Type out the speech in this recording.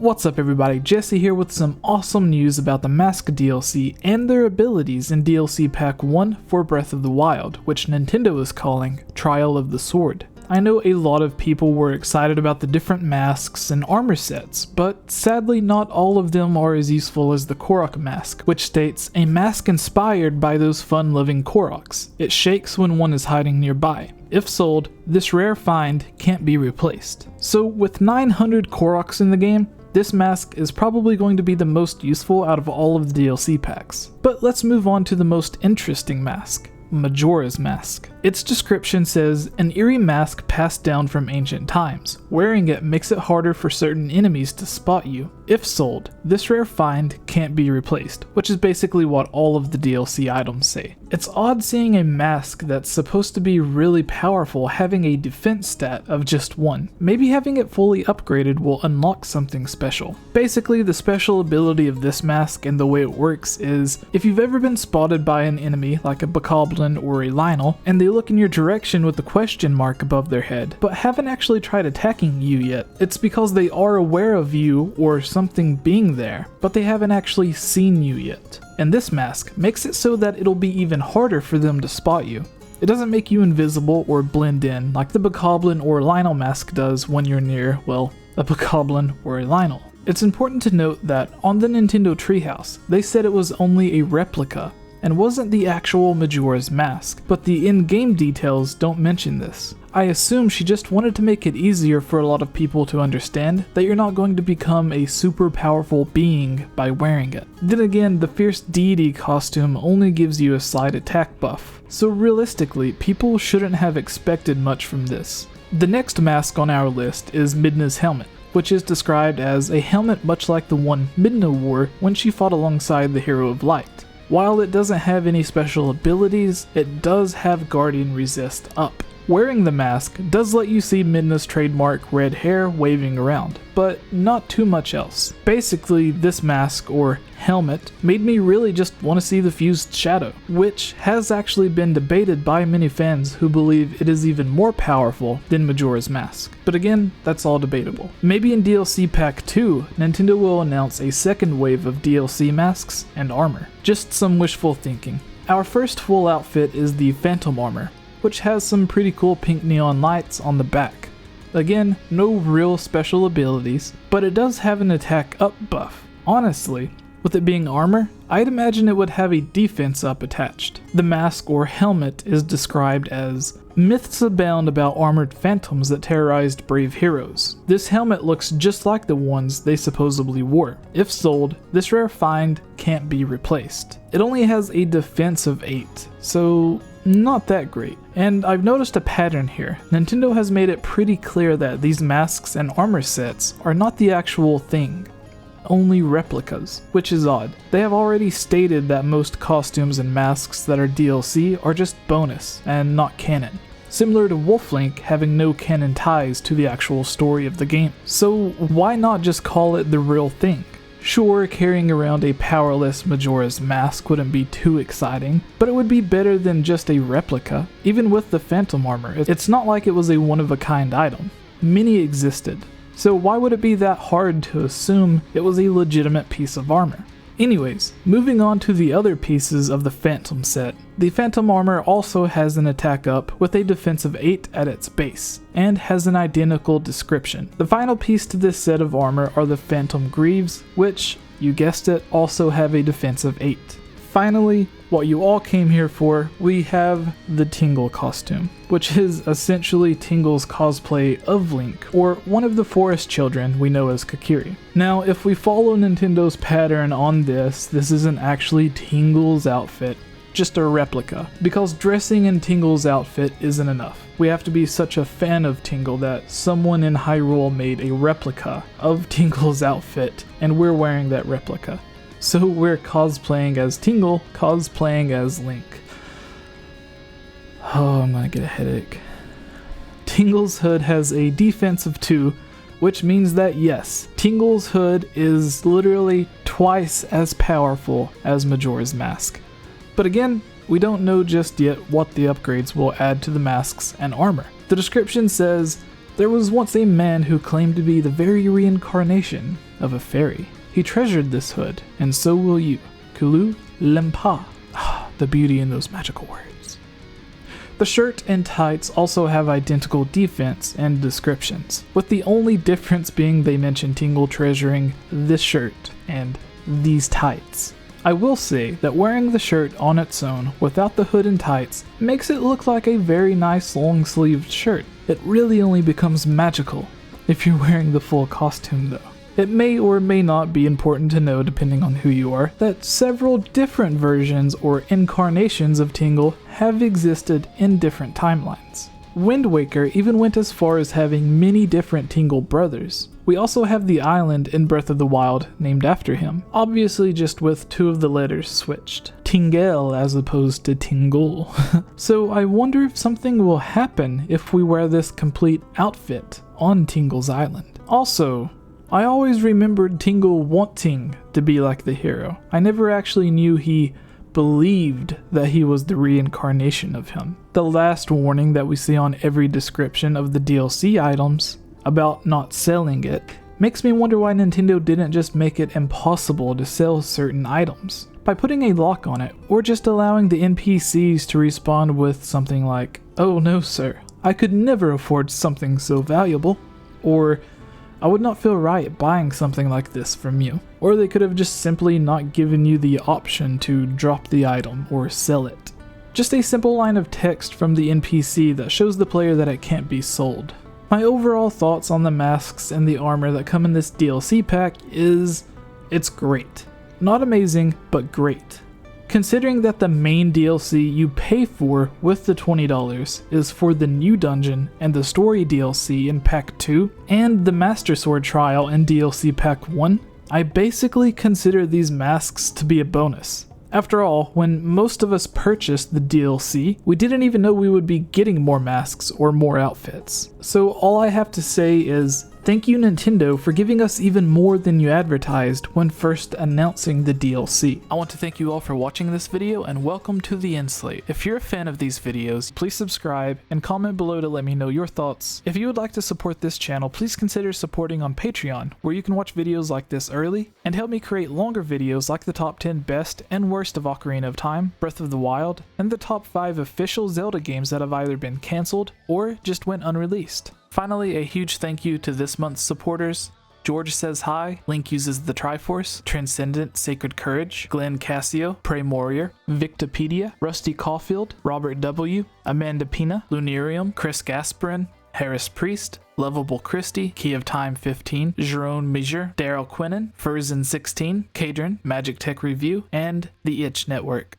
What's up everybody, Jesse here with some awesome news about the Mask DLC and their abilities in DLC Pack 1 for Breath of the Wild, which Nintendo is calling Trial of the Sword. I know a lot of people were excited about the different masks and armor sets, but sadly not all of them are as useful as the Corrick Mask, which states, a mask inspired by those fun-loving Korrocks. It shakes when one is hiding nearby. If sold, this rare find can't be replaced. So with 900 Korrocks in the game, this mask is probably going to be the most useful out of all of the DLC packs. But let's move on to the most interesting mask, Majoras Mask. Its description says, an eerie mask passed down from ancient times. Wearing it makes it harder for certain enemies to spot you. If sold, this rare find can't be replaced, which is basically what all of the DLC items say. It's odd seeing a mask that's supposed to be really powerful having a defense stat of just 1. Maybe having it fully upgraded will unlock something special. Basically, the special ability of this mask and the way it works is, if you've ever been spotted by an enemy like a Bokoblin or a Lynel, and they look in your direction with the question mark above their head, but haven't actually tried attacking you yet, it's because they are aware of you or something being there, but they haven't actually seen you yet. And this mask makes it so that it'll be even harder for them to spot you. It doesn't make you invisible or blend in like the Bokoblin or Lynel mask does when you're near, well, a Bokoblin or a Lynel. It's important to note that on the Nintendo Treehouse, they said it was only a replica and wasn't the actual Majora's Mask, but the in-game details don't mention this. I assume she just wanted to make it easier for a lot of people to understand that you're not going to become a super powerful being by wearing it. Then again, the Fierce Deity costume only gives you a slight attack buff, so realistically, people shouldn't have expected much from this. The next mask on our list is Midna's helmet, which is described as a helmet much like the one Midna wore when she fought alongside the Hero of Light. While it doesn't have any special abilities, it does have Guardian Resist up. Wearing the mask does let you see Midna's trademark red hair waving around, but not too much else. Basically, this mask, or helmet, made me really just want to see the fused shadow, which has actually been debated by many fans who believe it is even more powerful than Majora's Mask. But again, that's all debatable. Maybe in DLC Pack 2, Nintendo will announce a second wave of DLC masks and armor. Just some wishful thinking. Our first full outfit is the Phantom Armor, which has some pretty cool pink neon lights on the back. Again, no real special abilities, but it does have an attack up buff. Honestly, with it being armor, I'd imagine it would have a defense up attached. The mask or helmet is described as, myths abound about armored phantoms that terrorized brave heroes. This helmet looks just like the ones they supposedly wore. If sold, this rare find can't be replaced. It only has a defense of 8, so not that great. And I've noticed a pattern here. Nintendo has made it pretty clear that these masks and armor sets are not the actual thing, only replicas, which is odd. They have already stated that most costumes and masks that are DLC are just bonus and not canon, similar to Wolf-Link having no canon ties to the actual story of the game. So why not just call it the real thing? Sure, carrying around a powerless Majora's Mask wouldn't be too exciting, but it would be better than just a replica. Even with the Phantom Armor, it's not like it was a one-of-a-kind item. Many existed, so why would it be that hard to assume it was a legitimate piece of armor? Anyways, moving on to the other pieces of the Phantom set. The Phantom Armor also has an attack up with a defense of 8 at its base, and has an identical description. The final piece to this set of armor are the Phantom Greaves, which, you guessed it, also have a defense of 8. Finally, what you all came here for, we have the Tingle Costume, which is essentially Tingle's cosplay of Link, or one of the forest children we know as Kokiri. Now, if we follow Nintendo's pattern on this isn't actually Tingle's outfit, just a replica, because dressing in Tingle's outfit isn't enough. We have to be such a fan of Tingle that someone in Hyrule made a replica of Tingle's outfit, and we're wearing that replica. So we're cosplaying as Tingle, cosplaying as Link. Oh, I'm gonna get a headache. Tingle's hood has a defense of 2, which means that yes, Tingle's hood is literally twice as powerful as Majora's Mask. But again, we don't know just yet what the upgrades will add to the masks and armor. The description says, There was once a man who claimed to be the very reincarnation of a fairy. He treasured this hood, and so will you. Kulu Lempa. The beauty in those magical words. The shirt and tights also have identical defense and descriptions, with the only difference being they mention Tingle treasuring this shirt and these tights. I will say that wearing the shirt on its own without the hood and tights makes it look like a very nice long-sleeved shirt. It really only becomes magical if you're wearing the full costume though. It may or may not be important to know, depending on who you are, that several different versions or incarnations of Tingle have existed in different timelines. Wind Waker even went as far as having many different Tingle brothers. We also have the island in Breath of the Wild named after him, obviously just with 2 of the letters switched. Tingle as opposed to Tingle. So I wonder if something will happen if we wear this complete outfit on Tingle's Island. Also, I always remembered Tingle wanting to be like the hero. I never actually knew he believed that he was the reincarnation of him. The last warning that we see on every description of the DLC items about not selling it makes me wonder why Nintendo didn't just make it impossible to sell certain items by putting a lock on it, or just allowing the NPCs to respond with something like, "Oh no sir, I could never afford something so valuable," or "I would not feel right buying something like this from you." Or they could have just simply not given you the option to drop the item or sell it. Just a simple line of text from the NPC that shows the player that it can't be sold. My overall thoughts on the masks and the armor that come in this DLC pack is, it's great. Not amazing, but great. Considering that the main DLC you pay for with the $20 is for the new dungeon and the story DLC in Pack 2 and the Master Sword trial in DLC Pack 1, I basically consider these masks to be a bonus. After all, when most of us purchased the DLC, we didn't even know we would be getting more masks or more outfits. So all I have to say is, thank you Nintendo for giving us even more than you advertised when first announcing the DLC. I want to thank you all for watching this video and welcome to the End Slate. If you're a fan of these videos, please subscribe and comment below to let me know your thoughts. If you would like to support this channel, please consider supporting on Patreon, where you can watch videos like this early and help me create longer videos like the top 10 best and worst of Ocarina of Time, Breath of the Wild, and the top 5 official Zelda games that have either been cancelled or just went unreleased. Finally, a huge thank you to this month's supporters: George Says Hi, Link Uses the Triforce, Transcendent Sacred Courage, Glenn Cassio, Prey Warrior, Victopedia, Rusty Caulfield, Robert W., Amanda Pina, Lunarium, Chris Gasparin, Harris Priest, Lovable Christie, Key of Time 15, Jerome Major, Daryl Quinnen, Furzin 16, Kadron, Magic Tech Review, and The Itch Network.